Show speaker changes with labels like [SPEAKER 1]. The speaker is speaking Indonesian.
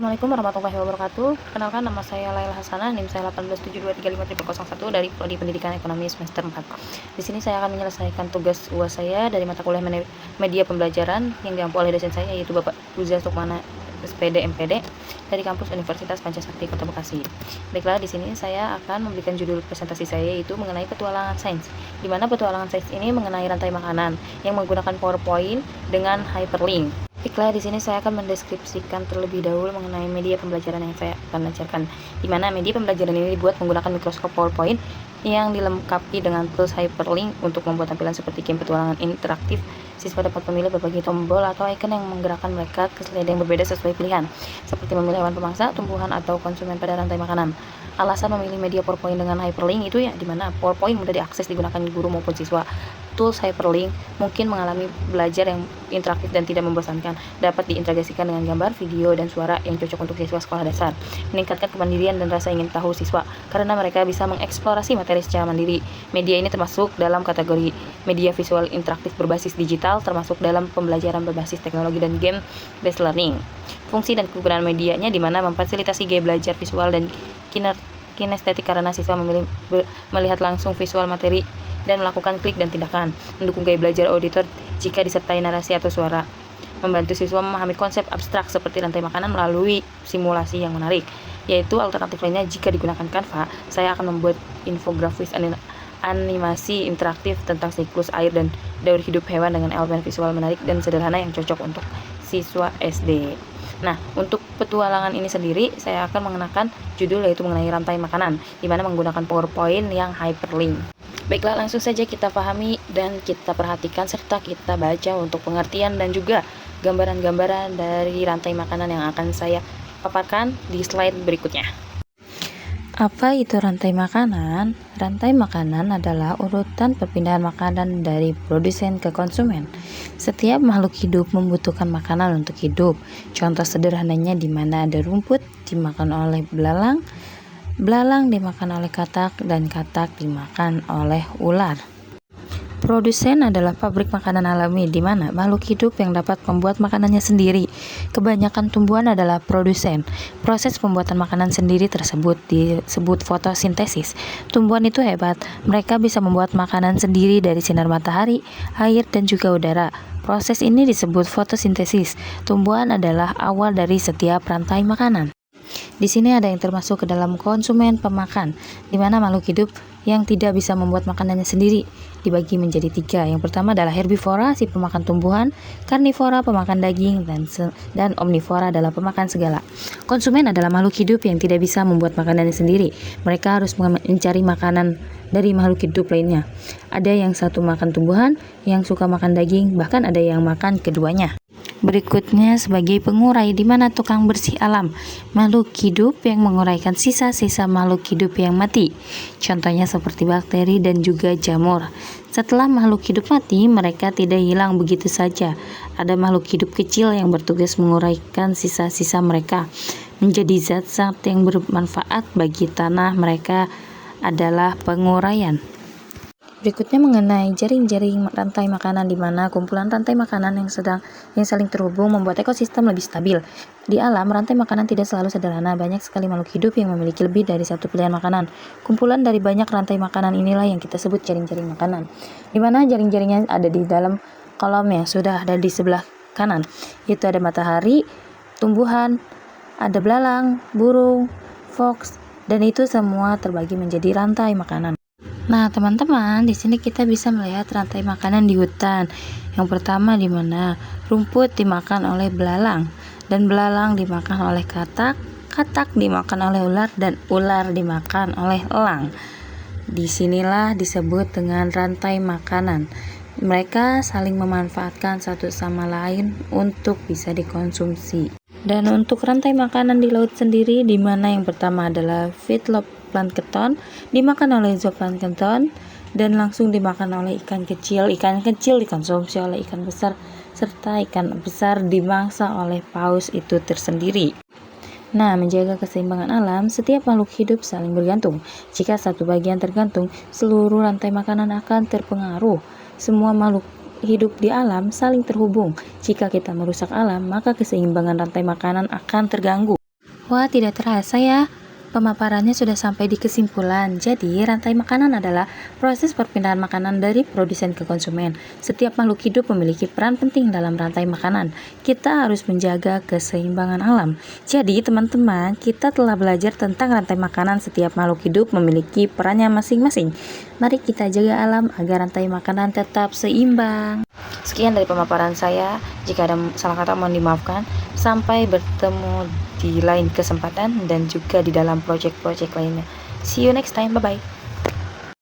[SPEAKER 1] Assalamualaikum warahmatullahi wabarakatuh. Perkenalkan, nama saya Laila Hasanah, NIM saya 187235301 dari Prodi Pendidikan Ekonomi semester 4. Di sini saya akan menyelesaikan tugas UAS saya dari mata kuliah media pembelajaran yang diampu oleh dosen saya, yaitu Bapak Ruzal Sukmana SPD MPD dari kampus Universitas Pancasakti Kota Bekasi. Baiklah, di sini saya akan memberikan judul presentasi saya, yaitu mengenai petualangan sains. Di mana petualangan sains ini mengenai rantai makanan yang menggunakan PowerPoint dengan hyperlink. Baiklah, di sini saya akan mendeskripsikan terlebih dahulu mengenai media pembelajaran yang saya akan lancarkan. Di mana media pembelajaran ini dibuat menggunakan mikroskop PowerPoint yang dilengkapi dengan tools hyperlink untuk membuat tampilan seperti game petualangan interaktif. Siswa dapat memilih berbagai tombol atau icon yang menggerakkan mereka ke slide yang berbeda sesuai pilihan, seperti memilih hewan pemangsa, tumbuhan, atau konsumen pada rantai makanan. Alasan memilih media PowerPoint dengan hyperlink itu ya, di mana PowerPoint mudah diakses digunakan guru maupun siswa. Tools hyperlink mungkin mengalami belajar yang interaktif dan tidak membosankan, dapat diintegrasikan dengan gambar, video, dan suara yang cocok untuk siswa sekolah dasar, meningkatkan kemandirian dan rasa ingin tahu siswa, karena mereka bisa mengeksplorasi materi secara mandiri. Media ini termasuk dalam kategori media visual interaktif berbasis digital, termasuk dalam pembelajaran berbasis teknologi dan game-based learning. Fungsi dan kegunaan medianya di mana memfasilitasi gaya belajar visual dan kinestetik karena siswa melihat langsung visual materi dan melakukan klik dan tindakan, mendukung gaya belajar auditor jika disertai narasi atau suara, membantu siswa memahami konsep abstrak seperti rantai makanan melalui simulasi yang menarik. Yaitu alternatif lainnya, jika digunakan Canva, saya akan membuat infografis animasi interaktif tentang siklus air dan daur hidup hewan dengan elemen visual menarik dan sederhana yang cocok untuk siswa SD. Nah, untuk petualangan ini sendiri, saya akan mengenakan judul yaitu mengenai rantai makanan, di mana menggunakan PowerPoint yang hyperlink. Baiklah, langsung saja kita pahami dan kita perhatikan serta kita baca untuk pengertian dan juga gambaran-gambaran dari rantai makanan yang akan saya paparkan di slide berikutnya. Apa itu rantai makanan? Rantai makanan adalah urutan perpindahan makanan dari produsen ke konsumen. Setiap makhluk hidup membutuhkan makanan untuk hidup. Contoh sederhananya di mana ada rumput dimakan oleh belalang, belalang dimakan oleh katak, dan katak dimakan oleh ular. Produsen adalah pabrik makanan alami di mana makhluk hidup yang dapat membuat makanannya sendiri. Kebanyakan tumbuhan adalah produsen. Proses pembuatan makanan sendiri tersebut disebut fotosintesis. Tumbuhan itu hebat. Mereka bisa membuat makanan sendiri dari sinar matahari, air, dan juga udara. Proses ini disebut fotosintesis. Tumbuhan adalah awal dari setiap rantai makanan. Di sini ada yang termasuk ke dalam konsumen pemakan, di mana makhluk hidup yang tidak bisa membuat makanannya sendiri dibagi menjadi 3. Yang pertama adalah herbivora, si pemakan tumbuhan, karnivora, pemakan daging, dan omnivora adalah pemakan segala. Konsumen adalah makhluk hidup yang tidak bisa membuat makanannya sendiri. Mereka harus mencari makanan dari makhluk hidup lainnya. Ada yang satu makan tumbuhan, yang suka makan daging, bahkan ada yang makan keduanya. Berikutnya sebagai pengurai, di mana tukang bersih alam, makhluk hidup yang menguraikan sisa-sisa makhluk hidup yang mati. Contohnya seperti bakteri dan juga jamur. Setelah makhluk hidup mati, mereka tidak hilang begitu saja. Ada makhluk hidup kecil yang bertugas menguraikan sisa-sisa mereka menjadi zat-zat yang bermanfaat bagi tanah. Mereka adalah penguraian. Berikutnya mengenai jaring-jaring rantai makanan, di mana kumpulan rantai makanan yang saling terhubung membuat ekosistem lebih stabil. Di alam, rantai makanan tidak selalu sederhana. Banyak sekali makhluk hidup yang memiliki lebih dari satu pilihan makanan. Kumpulan dari banyak rantai makanan inilah yang kita sebut jaring-jaring makanan, di mana jaring-jaringnya ada di dalam kolom yang sudah ada di sebelah kanan, yaitu ada matahari, tumbuhan, ada belalang, burung, fox, dan itu semua terbagi menjadi rantai makanan. Nah, teman-teman, di sini kita bisa melihat rantai makanan di hutan. Yang pertama di mana rumput dimakan oleh belalang, dan belalang dimakan oleh katak, katak dimakan oleh ular, dan ular dimakan oleh elang. Disinilah disebut dengan rantai makanan. Mereka saling memanfaatkan satu sama lain untuk bisa dikonsumsi. Dan untuk rantai makanan di laut sendiri, di mana yang pertama adalah phytoplankton, dimakan oleh zooplankton dan langsung dimakan oleh ikan kecil. Ikan kecil dikonsumsi oleh ikan besar, serta ikan besar dimangsa oleh paus itu tersendiri. Nah, menjaga keseimbangan alam, setiap makhluk hidup saling bergantung. Jika satu bagian tergantung, seluruh rantai makanan akan terpengaruh. Semua makhluk hidup di alam saling terhubung. Jika kita merusak alam, maka keseimbangan rantai makanan akan terganggu. Wah, tidak terasa ya. Pemaparannya sudah sampai di kesimpulan. Jadi, rantai makanan adalah proses perpindahan makanan dari produsen ke konsumen. Setiap makhluk hidup memiliki peran penting dalam rantai makanan. Kita harus menjaga keseimbangan alam. Jadi, teman-teman, kita telah belajar tentang rantai makanan. Setiap makhluk hidup memiliki perannya masing-masing. Mari kita jaga alam agar rantai makanan tetap seimbang. Sekian dari pemaparan saya. Jika ada salah kata mohon dimaafkan. Sampai bertemu di lain kesempatan dan juga di dalam project-project lainnya. See you next time. Bye-bye.